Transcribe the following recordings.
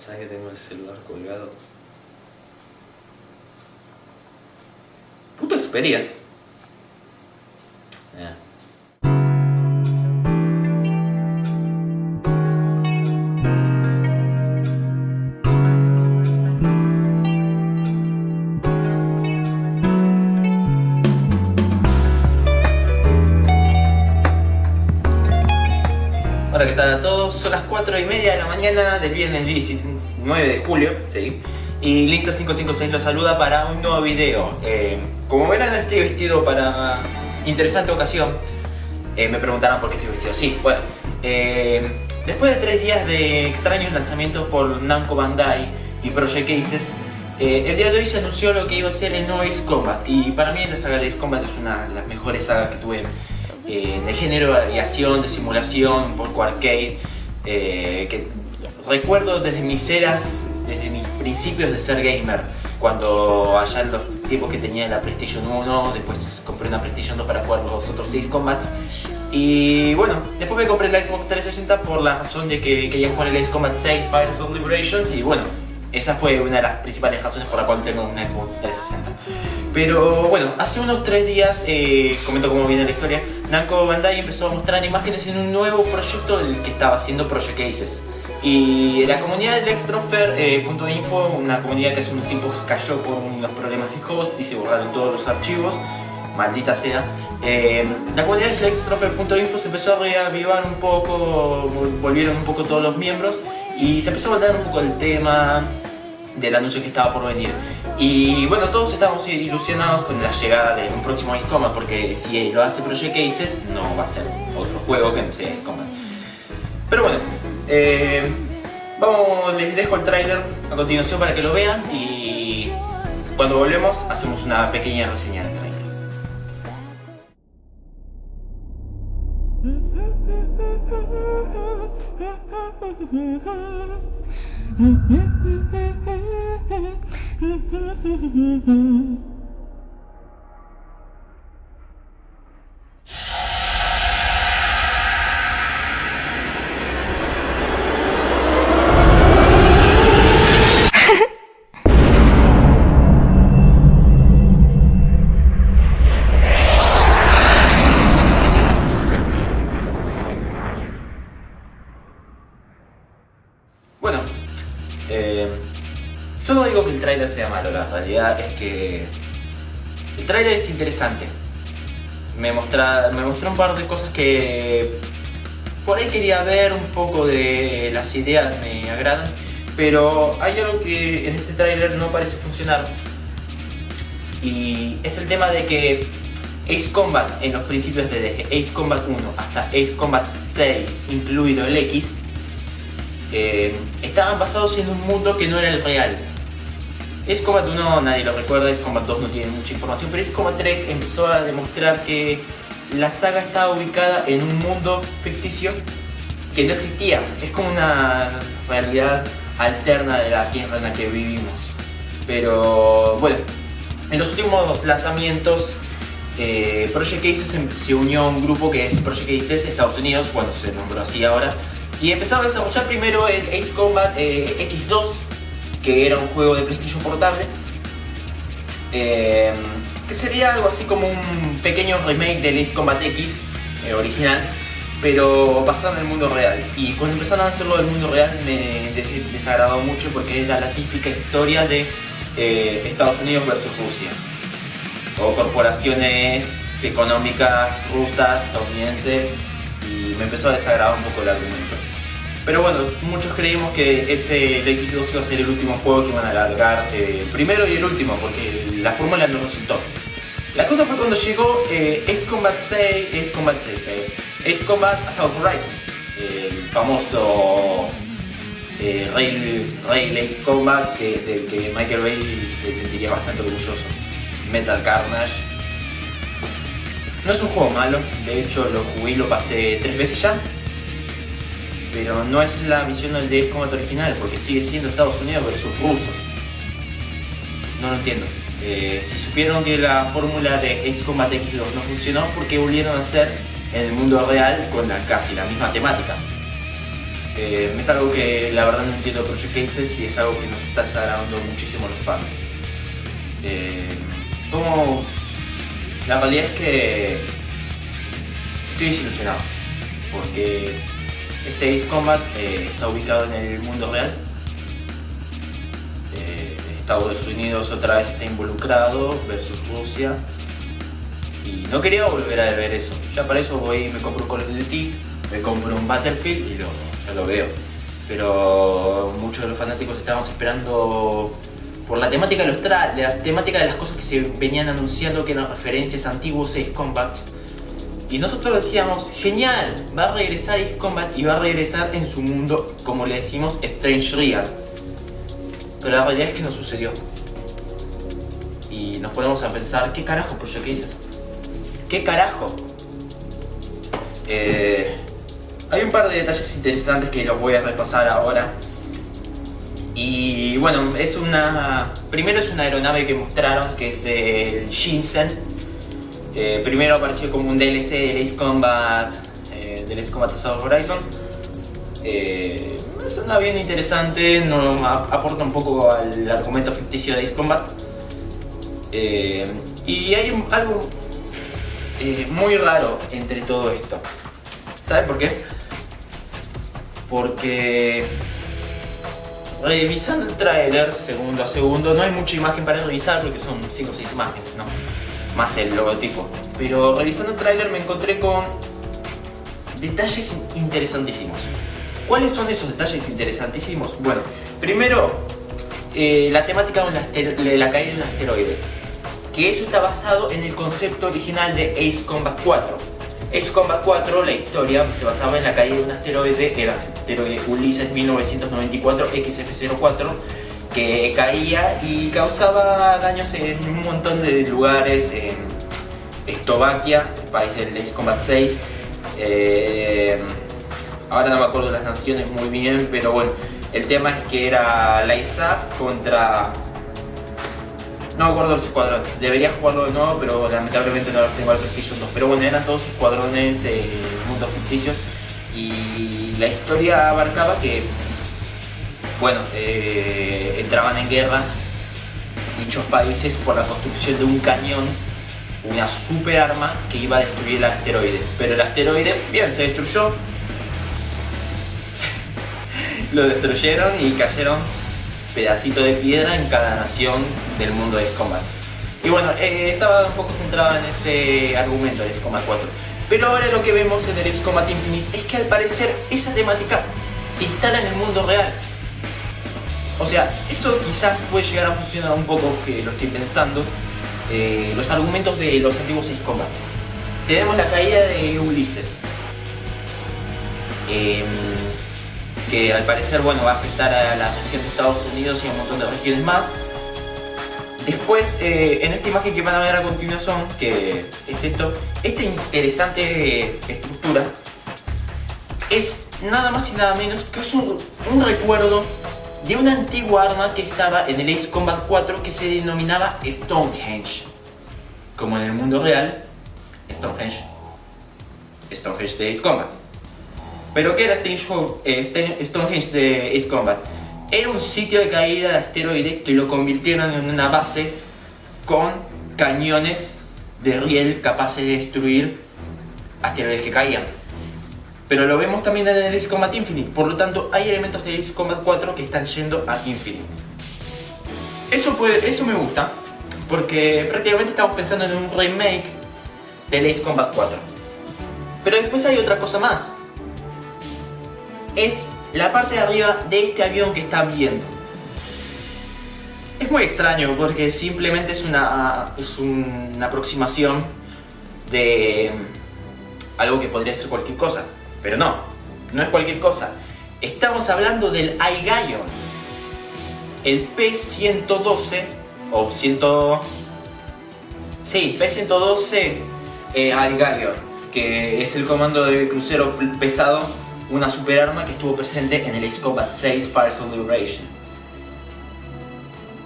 ¿Sabes que tengo el celular colgado? Puto Xperia. Hola, ¿qué tal a todos? Son las 4:30 de la mañana del viernes 19 de julio, ¿sí? Y Linza556 los saluda para un nuevo video. Como verán, estoy vestido para interesante ocasión. Me preguntarán por qué estoy vestido así. Bueno, después de 3 días de extraños lanzamientos por Namco Bandai y Project Aces, el día de hoy se anunció lo que iba a ser el nuevo Ace Combat. Y para mí la saga de Ace Combat es una de las mejores sagas que tuve en el género de aviación, de simulación, un poco arcade, que recuerdo desde mis principios de ser gamer, cuando allá en los tiempos que tenía la PlayStation 1, después compré una PlayStation 2 para jugar los otros 6 Combats, y bueno, después me compré la Xbox 360 por la razón de que quería jugar el Ace Combat 6 Pirates of Liberation, y bueno, esa fue una de las principales razones por la cual tengo una Xbox 360. Pero bueno, hace unos 3 días, comento cómo viene la historia, Namco Bandai empezó a mostrar imágenes en un nuevo proyecto del que estaba haciendo Project Aces. Y la comunidad del Extrofer.info, una comunidad que hace unos tiempos cayó por unos problemas de host y se borraron todos los archivos, maldita sea. La comunidad del Extrofer.info se empezó a reavivar un poco, volvieron un poco todos los miembros y se empezó a hablar un poco del tema del anuncio que estaba por venir. Y bueno, todos estamos ilusionados con la llegada de un próximo Ace Combat, porque si lo hace Project Aces, no va a ser otro juego que no sea Ace Combat. Pero bueno, les dejo el tráiler a continuación para que lo vean y cuando volvemos hacemos una pequeña reseña del tráiler. Bueno, yo no digo que el tráiler sea malo, la realidad es que el tráiler es interesante. Me mostró un par de cosas que por ahí quería ver, un poco de las ideas me agradan, pero hay algo que en este tráiler no parece funcionar y es el tema de que Ace Combat en los principios desde Ace Combat 1 hasta Ace Combat 6, incluido el X, estaban basados en un mundo que no era el real. Ace Combat 1 nadie lo recuerda, Ace Combat 2 no tiene mucha información, pero Ace Combat 3 empezó a demostrar que la saga estaba ubicada en un mundo ficticio que no existía. Es como una realidad alterna de la tierra en la que vivimos. Pero bueno, en los últimos lanzamientos Project Aces se unió a un grupo que es Project Aces Estados Unidos, cuando se nombró así ahora, y empezaron a desarrollar primero el Ace Combat X2, que era un juego de PlayStation portable, que sería algo así como un pequeño remake del Ace Combat X original, pero basado en el mundo real. Y cuando empezaron a hacerlo del mundo real me desagradó mucho, porque era la típica historia de Estados Unidos versus Rusia, o corporaciones económicas rusas, estadounidenses, y me empezó a desagradar un poco el argumento. Pero bueno, muchos creímos que el X2 iba a ser el último juego que iban a alargar, el primero y el último, porque la fórmula no resultó. La cosa fue cuando llegó Ace Combat Assault Horizon, el famoso Rail Ace Combat del que Michael Bay se sentiría bastante orgulloso. Metal Carnage. No es un juego malo, de hecho lo jugué y lo pasé 3 veces ya. Pero no es la misión del Ace Combat original, porque sigue siendo Estados Unidos versus rusos. No lo entiendo. Si supieron que la fórmula de Ace Combat X2 no funcionó, ¿por qué volvieron a hacer en el mundo real con casi la misma temática? Es algo que la verdad no entiendo Project Aces y es algo que nos está desagradando muchísimo a los fans. Como la realidad es que estoy desilusionado porque este Ace Combat está ubicado en el mundo real. Estados Unidos otra vez está involucrado versus Rusia y no quería volver a ver eso. Ya para eso voy y me compro un Call of Duty, me compro un Battlefield y ya lo veo. Pero muchos de los fanáticos estábamos esperando por la temática de la temática de las cosas que se venían anunciando, que eran referencias a antiguos Ace Combats. Y nosotros decíamos, genial, va a regresar Ace Combat y va a regresar en su mundo, como le decimos, Strange Real. Pero la realidad es que no sucedió. Y nos ponemos a pensar, ¿qué carajo Project Aces? ¿Qué carajo? Hay un par de detalles interesantes que los voy a repasar ahora. Y bueno, primero es una aeronave que mostraron, que es el Shinsen. Primero apareció como un DLC del Ace Combat Assault Horizon. Es una bien interesante, aporta un poco al argumento ficticio de Ace Combat. Y hay algo muy raro entre todo esto. ¿Saben por qué? Porque revisando el tráiler segundo a segundo, no hay mucha imagen para revisar porque son 5 o 6 imágenes, ¿no? Más el logotipo. Pero revisando el tráiler me encontré con detalles interesantísimos. ¿Cuáles son esos detalles interesantísimos? Bueno, primero, la temática de la caída de un asteroide. Que eso está basado en el concepto original de Ace Combat 4. Ace Combat 4, la historia se basaba en la caída de un asteroide, el asteroide Ulysses 1994 XF04, que caía y causaba daños en un montón de lugares, en Eslovaquia, el país del Ace Combat 6. Ahora no me acuerdo las naciones muy bien, pero bueno, el tema es que era la ISAF contra... No me acuerdo los escuadrones, debería jugarlo de nuevo, pero lamentablemente no tengo al PlayStation 2. Pero bueno, eran todos escuadrones, mundos ficticios, y la historia abarcaba que, bueno, entraban en guerra dichos países por la construcción de un cañón, una super arma que iba a destruir el asteroide. Pero el asteroide, bien, se destruyó. Lo destruyeron y cayeron pedacito de piedra en cada nación del mundo de Ace Combat. Y bueno, estaba un poco centrada en ese argumento de Ace Combat 4. Pero ahora lo que vemos en el Ace Combat Infinite es que al parecer esa temática se instala en el mundo real. O sea, eso quizás puede llegar a funcionar un poco, que lo estoy pensando, los argumentos de los antiguos Ace Combat. Tenemos la caída de Ulises, que al parecer, bueno, va a afectar a la región de Estados Unidos y a un montón de regiones más. Después, en esta imagen que van a ver a continuación, que es esta interesante estructura, es nada más y nada menos que es un recuerdo de una antigua arma que estaba en el Ace Combat 4 que se denominaba Stonehenge. Como en el mundo real, Stonehenge de Ace Combat. ¿Pero qué era Stonehenge de Ace Combat? Era un sitio de caída de asteroide que lo convirtieron en una base con cañones de riel capaces de destruir asteroides que caían. Pero lo vemos también en el Ace Combat Infinite, por lo tanto hay elementos de Ace Combat 4 que están yendo a Infinite. Eso me gusta, porque prácticamente estamos pensando en un remake del Ace Combat 4. Pero después hay otra cosa más. Es la parte de arriba de este avión que están viendo. Es muy extraño porque simplemente es una aproximación de algo que podría ser cualquier cosa. Pero no es cualquier cosa. Estamos hablando del Aigaion, el P-112 o P-112 Aigaion, que es el comando de crucero pesado, una superarma que estuvo presente en el Ace Combat 6 Fires of Liberation.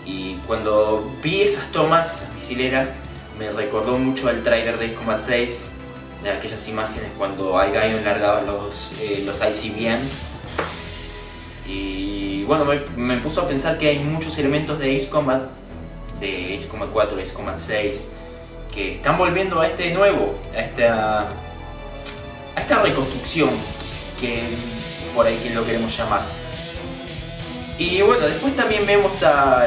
Y cuando vi esas tomas, esas misileras, me recordó mucho al tráiler de Ace Combat 6, de aquellas imágenes cuando Aigaion largaba los ICBMs. Y bueno, me puso a pensar que hay muchos elementos de Ace Combat 4, Ace Combat 6, que están volviendo a este nuevo, a esta reconstrucción, que por ahí que lo queremos llamar. Y bueno, después también vemos a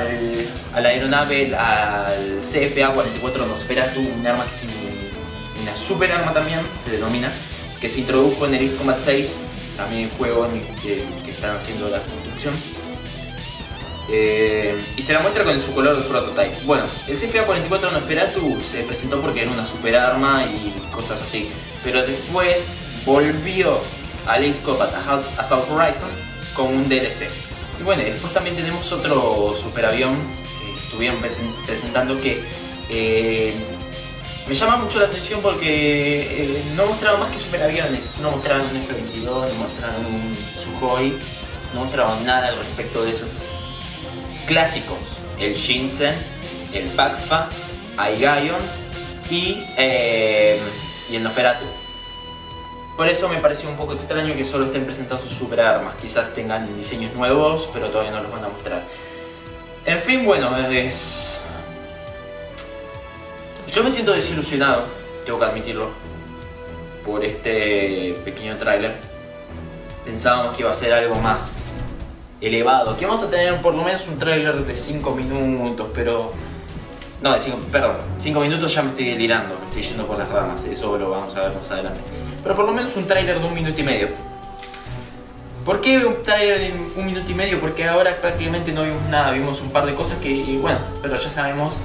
la aeronave, al CFA-44 Nosferatu, un arma que es una super arma también, se denomina, que se introdujo en el Ace Combat 6, también el juego que están haciendo la construcción. Y se la muestra con su color de prototype. Bueno, el CFA-44 Nosferatu se presentó porque era una super arma y cosas así, pero después volvió al Ace Combat Assault Horizon con un DLC. Y bueno, después también tenemos otro superavión que estuvieron presentando que me llama mucho la atención porque no mostraron más que superaviones, no mostraron un F-22, no mostraron un Sukhoi, no mostraron nada al respecto de esos clásicos, el Shinsen, el Bagfa, Aigaion y el Nosferatu. Por eso me pareció un poco extraño que solo estén presentando sus super armas. Quizás tengan diseños nuevos, pero todavía no los van a mostrar. En fin, bueno, yo me siento desilusionado, tengo que admitirlo, por este pequeño tráiler. Pensábamos que iba a ser algo más elevado, que vamos a tener por lo menos un tráiler de 5 minutos, pero... No, de 5 minutos ya me estoy delirando, me estoy yendo por las ramas, eso lo vamos a ver más adelante. Pero por lo menos un tráiler de 1 minuto y medio. ¿Por qué un tráiler de 1 minuto y medio? Porque ahora prácticamente no vimos nada, vimos un par de cosas que, bueno, pero ya sabemos.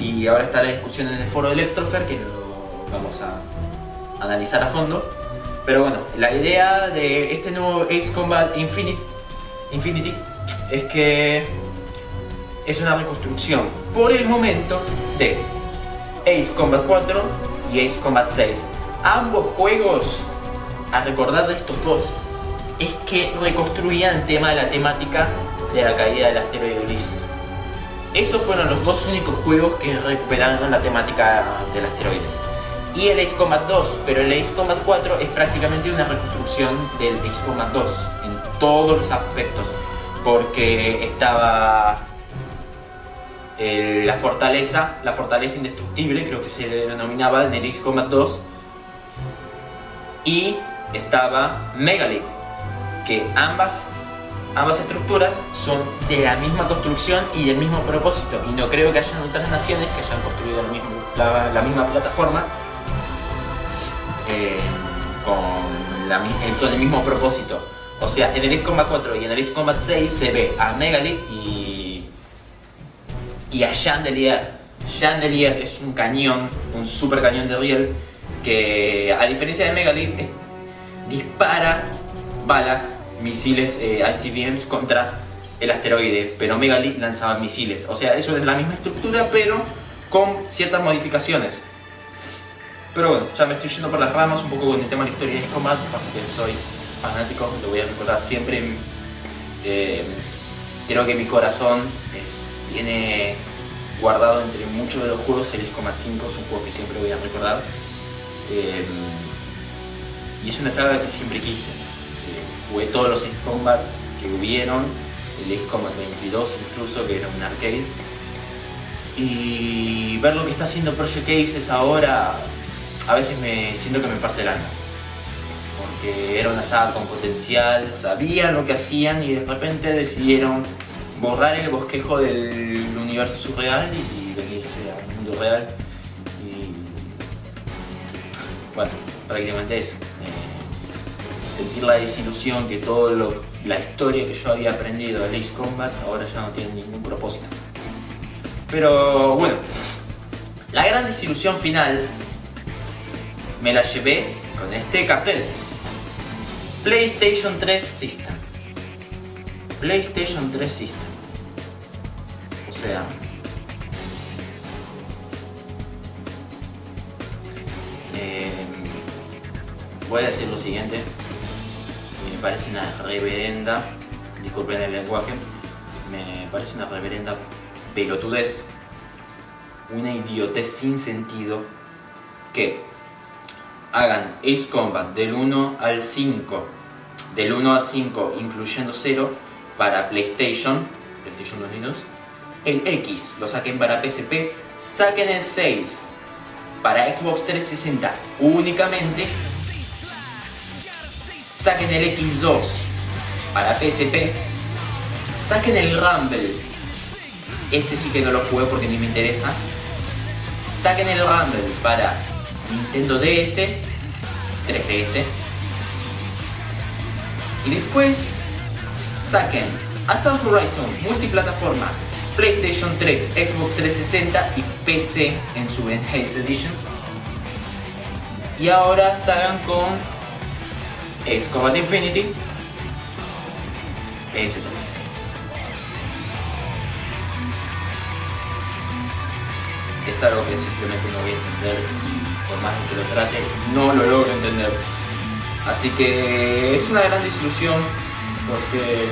Y ahora está la discusión en el foro del Extrofer, que lo vamos a analizar a fondo. Pero bueno, la idea de este nuevo Ace Combat Infinity es que es una reconstrucción por el momento de Ace Combat 4 y Ace Combat 6. Ambos juegos, a recordar de estos dos, es que reconstruían el tema de la temática de la caída del asteroide Ulises. Esos fueron los dos únicos juegos que recuperaron la temática del asteroide. Y el Ace Combat 2, pero el Ace Combat 4 es prácticamente una reconstrucción del Ace Combat 2 en todos los aspectos, porque estaba la fortaleza indestructible, creo que se le denominaba en el Ace Combat 2, y estaba Megalith, que ambas estructuras son de la misma construcción y del mismo propósito, y no creo que hayan otras naciones que hayan construido la misma plataforma con el mismo propósito. O sea, en el Ace Combat 4 y en el Ace Combat 6 se ve a Megalith y a Chandelier. Chandelier es un cañón, un super cañón de riel que, a diferencia de Megalith, dispara balas, misiles, ICBMs contra el asteroide, pero Megalith lanzaba misiles. O sea, eso es la misma estructura, pero con ciertas modificaciones. Pero bueno, ya me estoy yendo por las ramas un poco con el tema de la historia de Ace Combat. Pasa que soy fanático, lo voy a recordar siempre. Creo que mi corazón tiene guardado entre muchos de los juegos el Ace Combat 5, es un juego que siempre voy a recordar. Y es una saga que siempre quise. Jugué todos los Ace Combats que hubieron, el Ace Combat 22 incluso, que era un arcade. Y ver lo que está haciendo Project Aces ahora, a veces me siento que me parte el alma. Porque era una saga con potencial, sabían lo que hacían y de repente decidieron borrar el bosquejo del universo surreal y venirse al mundo real. Y bueno, prácticamente eso. Sentir la desilusión que toda la historia que yo había aprendido de Ace Combat ahora ya no tiene ningún propósito. Pero bueno, la gran desilusión final me la llevé con este cartel: PlayStation 3 System. PlayStation 3 System. O sea, voy a decir lo siguiente. Me parece una reverenda, disculpen el lenguaje, me parece una reverenda pelotudez, una idiotez sin sentido que hagan Ace Combat del 1 al 5, del 1 al 5 incluyendo 0, para PlayStation 2002, el X lo saquen para PSP, saquen el 6 para Xbox 360 únicamente, saquen el X2 para PSP, saquen el Rumble, ese sí que no lo jugué porque ni me interesa, saquen el Rumble para Nintendo DS, 3DS, y después saquen Assault Horizon multiplataforma, PlayStation 3, Xbox 360 y PC en su Enhanced Edition. Y ahora salgan con Ace Combat Infinity PS3. Es algo que simplemente no voy a entender y por más que lo trate, no lo logro entender. Así que es una gran desilusión porque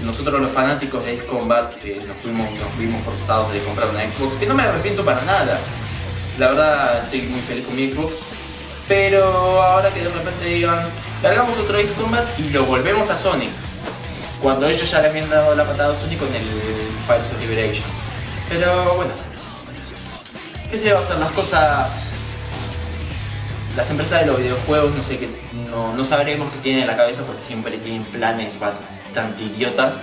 nosotros los fanáticos de Ace Combat nos vimos forzados de comprar una Xbox, que no me arrepiento para nada. La verdad estoy muy feliz con mi Xbox, pero ahora que de repente digan, largamos otro Ace Combat y lo volvemos a Sony, cuando ellos ya le habían dado la patada a Sony con el Fires of Liberation. Pero bueno, ¿qué se va a hacer? Las cosas... Las empresas de los videojuegos no sabremos qué tienen en la cabeza porque siempre tienen planes bastante idiotas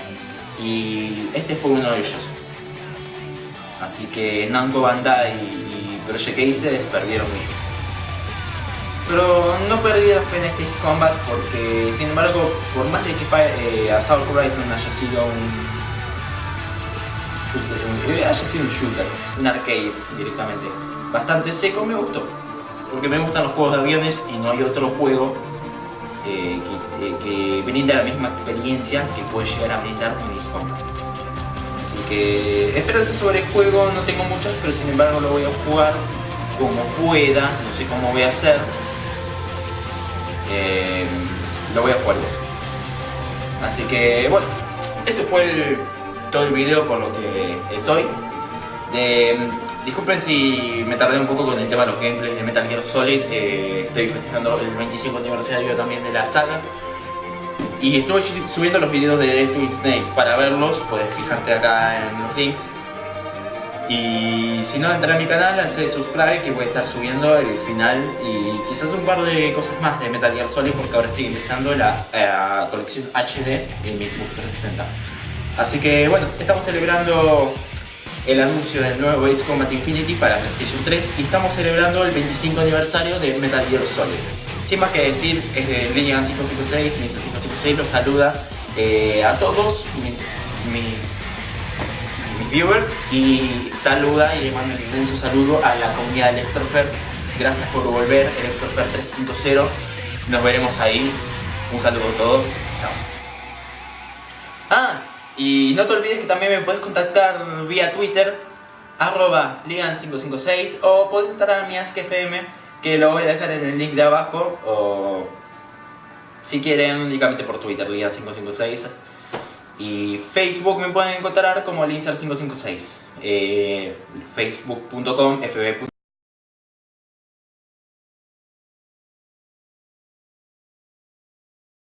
y este fue uno de ellos. Así que Namco Bandai y Project Aces perdieron mi fe. Pero no perdí la fe en este Combat porque, sin embargo, por más de que Assault Horizon haya sido un shooter, un arcade directamente, bastante seco, me gustó. Porque me gustan los juegos de aviones y no hay otro juego que brinda la misma experiencia que puede llegar a brindar un Ace Combat. Así que esperanzas sobre el juego no tengo muchas, pero sin embargo lo voy a jugar como pueda, no sé cómo voy a hacer. Lo voy a jugar igual. Así que bueno, este fue todo el video por lo que es hoy. Disculpen si me tardé un poco con el tema de los gameplays de Metal Gear Solid. Estoy festejando el 25 aniversario también de la saga. Y estuve subiendo los videos de Twin Snakes. Para verlos puedes fijarte acá en los links. Y si no, entra a mi canal, hace subscribe que voy a estar subiendo el final y quizás un par de cosas más de Metal Gear Solid porque ahora estoy empezando la colección HD en mi Xbox 360. Así que bueno, estamos celebrando el anuncio del nuevo Ace Combat Infinity para PlayStation 3 y estamos celebrando el 25 aniversario de Metal Gear Solid. Sin más que decir, es de Linegan 556, Mr. 556 los saluda a todos mis viewers y saluda y le mando un inmenso saludo a la comunidad del Extrafer. Gracias por volver, el Extrafer 3.0. Nos veremos ahí. Un saludo a todos. Chao. Y no te olvides que también me puedes contactar vía Twitter, @Ligan556, o puedes estar a mi AskFM, que lo voy a dejar en el link de abajo, o si quieren únicamente por Twitter, Ligan556. Y Facebook me pueden encontrar como Linsar556, facebook.com, fb.